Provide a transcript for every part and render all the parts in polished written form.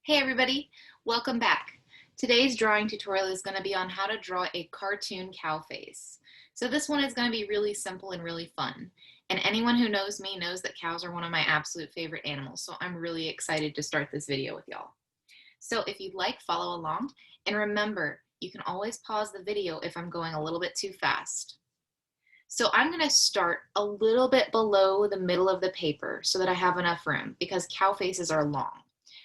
Hey everybody, welcome back. Today's drawing tutorial is going to be on how to draw a cartoon cow face. So this one is going to be really simple and really fun. And anyone who knows me knows that cows are one of my absolute favorite animals, so I'm really excited to start this video with y'all. So if you'd like, follow along, and remember, you can always pause the video if I'm going a little bit too fast. So I'm going to start a little bit below the middle of the paper so that I have enough room because cow faces are long.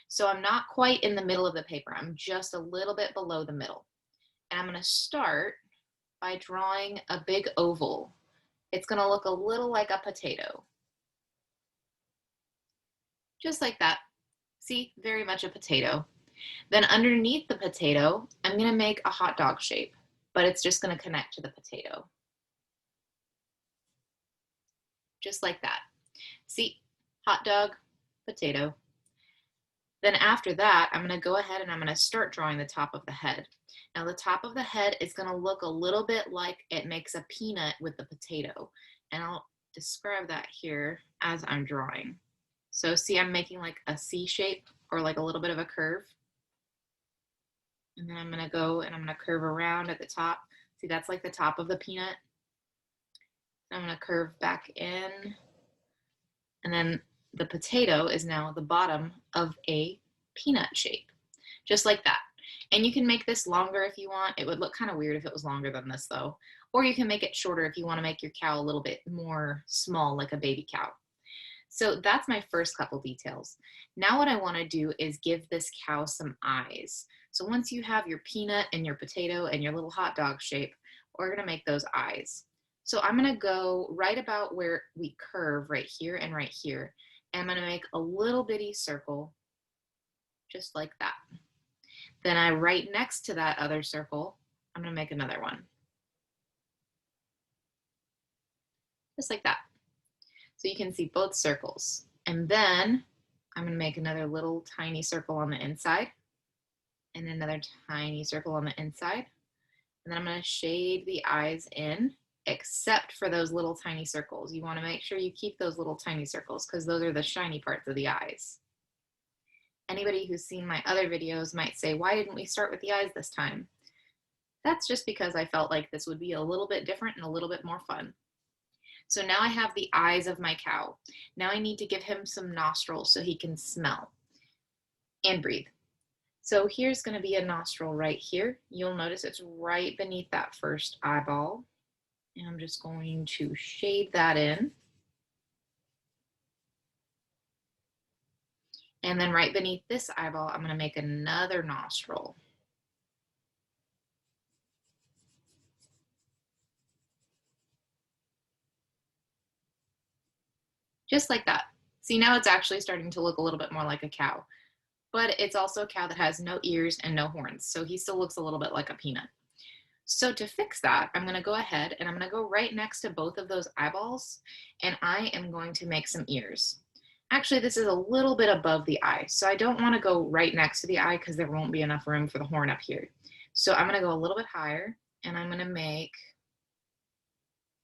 So I'm not quite in the middle of the paper. I'm just a little bit below the middle. And I'm going to start by drawing a big oval. It's going to look a little like a potato. Just like that. See, very much a potato. Then underneath the potato, I'm going to make a hot dog shape, but it's just going to connect to the potato. Just like that. See, hot dog, potato. Then after that, I'm going to go ahead and I'm going to start drawing the top of the head. Now the top of the head is going to look a little bit like it makes a peanut with the potato. And I'll describe that here as I'm drawing. So see, I'm making like a C shape or like a little bit of a curve. And then I'm going to go and I'm going to curve around at the top. See, that's like the top of the peanut. I'm going to curve back in. And then the potato is now the bottom of a peanut shape, just like that. And you can make this longer if you want. It would look kind of weird if it was longer than this though. Or you can make it shorter if you want to make your cow a little bit more small, like a baby cow. So that's my first couple details. Now what I want to do is give this cow some eyes. So once you have your peanut and your potato and your little hot dog shape, we're going to make those eyes. So I'm going to go right about where we curve right here and right here. And I'm going to make a little bitty circle just like that. Then right next to that other circle, I'm going to make another one. Just like that. So you can see both circles. And then I'm going to make another little tiny circle on the inside and another tiny circle on the inside. And then I'm going to shade the eyes in, except for those little tiny circles. You want to make sure you keep those little tiny circles because those are the shiny parts of the eyes. Anybody who's seen my other videos might say, why didn't we start with the eyes this time? That's just because I felt like this would be a little bit different and a little bit more fun. So now I have the eyes of my cow. Now I need to give him some nostrils so he can smell and breathe. So here's going to be a nostril right here. You'll notice it's right beneath that first eyeball. And I'm just going to shade that in. And then right beneath this eyeball, I'm going to make another nostril. Just like that. See, now it's actually starting to look a little bit more like a cow. But it's also a cow that has no ears and no horns, so he still looks a little bit like a peanut. So to fix that, I'm going to go ahead and I'm going to go right next to both of those eyeballs, and I am going to make some ears. Actually, this is a little bit above the eye, so I don't want to go right next to the eye because there won't be enough room for the horn up here. So I'm going to go a little bit higher, and I'm going to make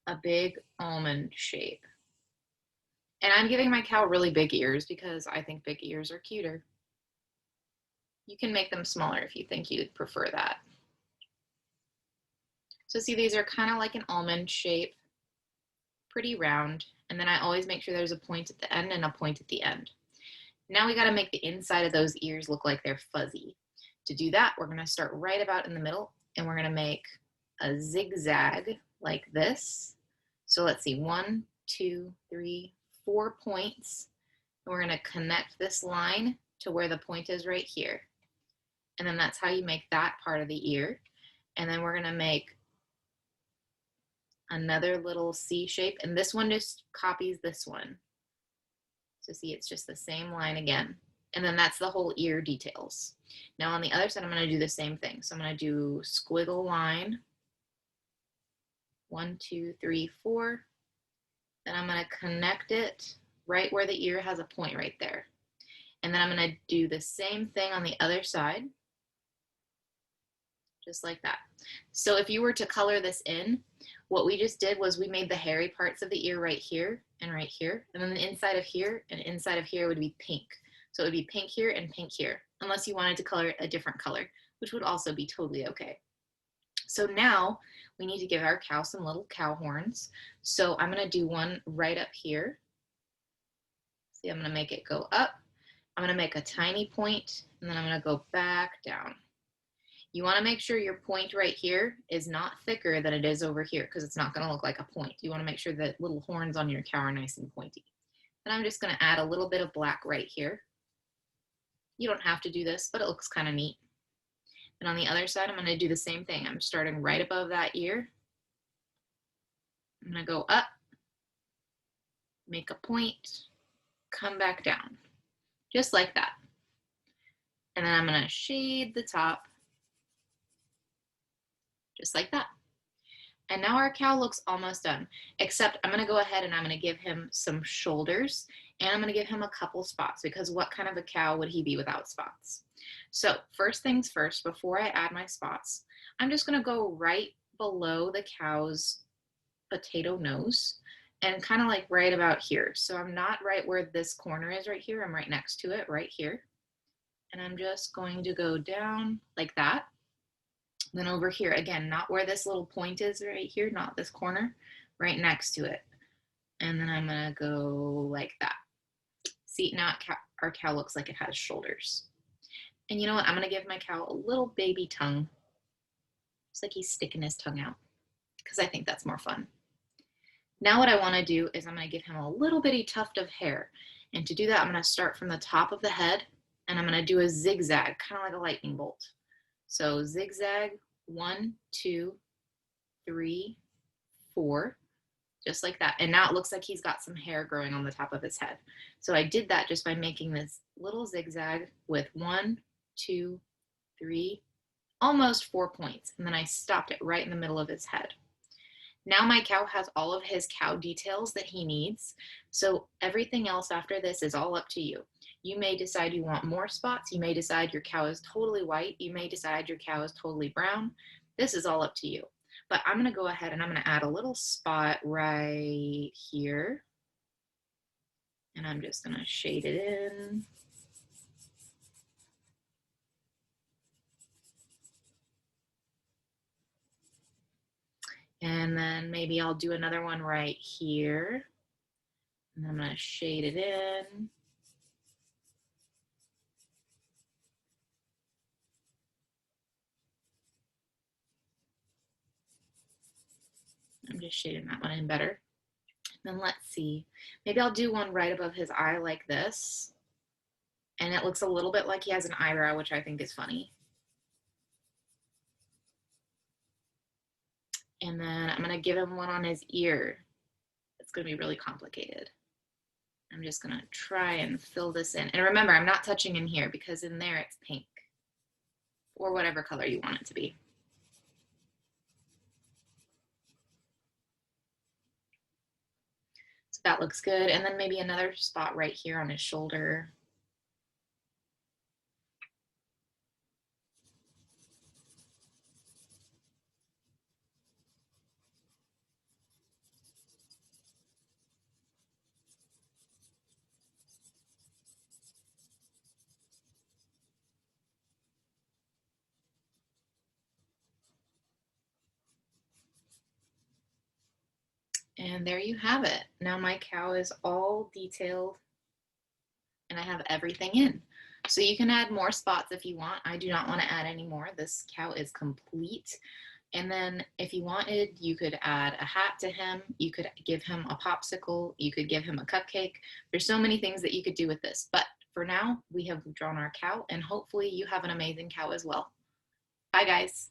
a big almond shape. And I'm giving my cow really big ears because I think big ears are cuter. You can make them smaller if you think you'd prefer that. So see, these are kind of like an almond shape, pretty round. And then I always make sure there's a point at the end and a point at the end. Now we got to make the inside of those ears look like they're fuzzy. To do that, we're going to start right about in the middle and we're going to make a zigzag like this. So let's see, 1, 2, 3, 4 points. And we're going to connect this line to where the point is right here. And then that's how you make that part of the ear. And then we're going to make another little C shape. And this one just copies this one. So see, it's just the same line again. And then that's the whole ear details. Now on the other side, I'm going to do the same thing. So I'm going to do squiggle line. 1, 2, 3, 4. Then I'm going to connect it right where the ear has a point right there. And then I'm going to do the same thing on the other side. Just like that. So if you were to color this in, what we just did was we made the hairy parts of the ear right here and right here. And then the inside of here and inside of here would be pink. So it would be pink here and pink here. unless you wanted to color it a different color, which would also be totally okay. So now we need to give our cow some little cow horns. So I'm gonna do one right up here. See, I'm gonna make it go up. I'm gonna make a tiny point, and then I'm gonna go back down. You wanna make sure your point right here is not thicker than it is over here, because it's not gonna look like a point. You wanna make sure that little horns on your cow are nice and pointy. Then I'm just gonna add a little bit of black right here. You don't have to do this, but it looks kind of neat. And on the other side, I'm gonna do the same thing. I'm starting right above that ear. I'm gonna go up, make a point, come back down, just like that. And then I'm gonna shade the top, just like that. And now our cow looks almost done, except I'm gonna go ahead and I'm gonna give him some shoulders, and I'm gonna give him a couple spots, because what kind of a cow would he be without spots? So first things first, before I add my spots, I'm just gonna go right below the cow's potato nose and kind of like right about here. So I'm not right where this corner is right here, I'm right next to it, right here. And I'm just going to go down like that. Then over here, again, not where this little point is right here, not this corner, right next to it. And then I'm gonna go like that. See, now our cow looks like it has shoulders. And you know what? I'm gonna give my cow a little baby tongue. It's like he's sticking his tongue out, because I think that's more fun. Now what I wanna do is I'm gonna give him a little bitty tuft of hair. And to do that, I'm gonna start from the top of the head, and I'm gonna do a zigzag, kind of like a lightning bolt. So zigzag, 1, 2, 3, 4, just like that. And now it looks like he's got some hair growing on the top of his head. So I did that just by making this little zigzag with 1, 2, 3, almost 4 points. And then I stopped it right in the middle of his head. Now my cow has all of his cow details that he needs. So everything else after this is all up to you. You may decide you want more spots. You may decide your cow is totally white. You may decide your cow is totally brown. This is all up to you. But I'm gonna go ahead and I'm gonna add a little spot right here. And I'm just gonna shade it in. And then maybe I'll do another one right here. And I'm gonna shade it in. I'm just shading that one in better. Then let's see, maybe I'll do one right above his eye like this. And it looks a little bit like he has an eyebrow, which I think is funny. And then I'm gonna give him one on his ear. It's gonna be really complicated. I'm just gonna try and fill this in. And remember, I'm not touching in here, because in there it's pink, or whatever color you want it to be. So that looks good. And then maybe another spot right here on his shoulder. And there you have it. Now my cow is all detailed and I have everything in. So you can add more spots if you want. I do not want to add any more. This cow is complete. And then if you wanted, you could add a hat to him. You could give him a popsicle. You could give him a cupcake. There's so many things that you could do with this. But for now, we have drawn our cow, and hopefully you have an amazing cow as well. Bye, guys.